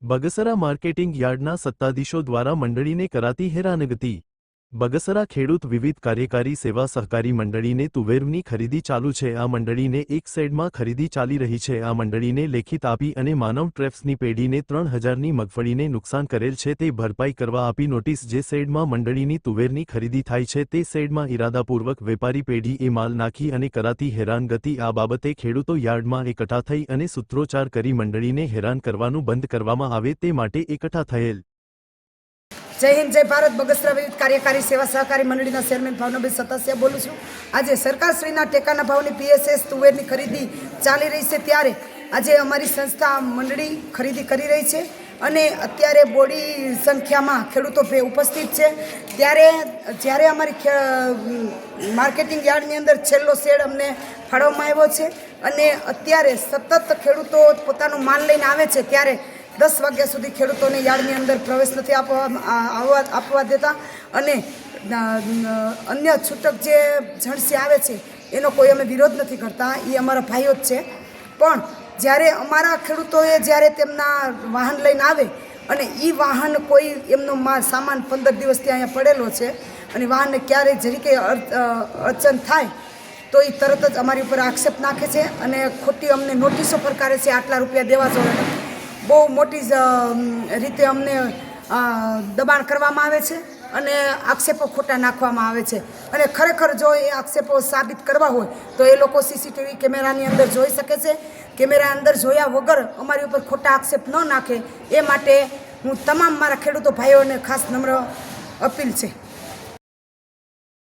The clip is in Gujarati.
બગસરા માર્કેટિંગ યાર્ડના સત્તાધીશો દ્વારા મંડળીને કરાતી હેરાનગતિ। બગસરા ખેડૂત વિવિધ કાર્યકારી સેવા સહકારી મંડળીને તુવેરની ખરીદી ચાલુ છે। આ મંડળીને એક સાઇડમાં ખરીદી ચાલી રહી છે। આ મંડળીને લેખિત આપી અને માનવ ટ્રેપ્સની પેઢીને 3000ની મગફળીને નુકસાન કરેલ છે તે ભરપાઈ કરવા આપી નોટિસ। જે સાઇડમાં મંડળીની તુવેરની ખરીદી થાય છે તે સાઇડમાં ઇરાદાપૂર્વક વેપારી પેઢી એ માલ નાખી અને કરાતી હેરાનગતિ। આ બાબતે ખેડૂતો યાર્ડમાં એકઠા થઈ અને સૂત્રોચ્ચાર કરી મંડળીને હેરાન કરવાનું બંધ કરવામાં આવે તે માટે એકઠા થયેલ। जय हिंद जय भारत। बगसरा विविध कार्यकारी सेवा सहकारी मंडळीना चेरमेन भावनाबेन सतासिया बोलूँ छूँ। आज सरकारश्रीना टेकाना भावनी PSS तुवेरनी खरीदी चाली रही है त्यारे आज अमारी संस्था मंडળી खरीदी करी रही है અને અત્યારે બોડી સંખ્યામાં ખેડૂતો ઉપસ્થિત છે। ત્યારે જ્યારે અમારી માર્કેટિંગ યાર્ડની અંદર છેલ્લો શેડ અમને ફાળવવામાં આવ્યો છે અને અત્યારે સતત ખેડૂતો પોતાનો માલ લઈને આવે છે ત્યારે 10 વાગ્યા સુધી ખેડૂતોને યાર્ડની અંદર પ્રવેશ નથી આપવા દેતા અને અન્ય છૂટક જે જણસી આવે છે એનો કોઈ અમે વિરોધ નથી કરતા, એ અમારા ભાઈઓ જ છે। પણ જ્યારે અમારા ખેડૂતોએ જ્યારે તેમના વાહન લઈને આવે અને એ વાહન કોઈ એમનો સામાન 15 દિવસથી અહીંયા પડેલો છે અને વાહનને ક્યારેય જરીકે અડચણ થાય તો એ તરત જ અમારી ઉપર આક્ષેપ નાખે છે અને ખોટી અમને નોટિસો ફરકારે છે। આટલા રૂપિયા દેવા જોઈએ, બહુ મોટી રીતે અમને દબાણ કરવામાં આવે છે અને આક્ષેપો ખોટા નાખવામાં આવે છે અને ખરેખર જો એ આક્ષેપો સાબિત કરવા હોય તો એ લોકો CCTV કેમેરાની અંદર જોઈ શકે છે। કેમેરા અંદર જોયા વગર અમારી ઉપર ખોટા આક્ષેપ ન નાખે એ માટે હું તમામ મારા ખેડૂતો ભાઈઓને ખાસ નમ્ર અપીલ છે।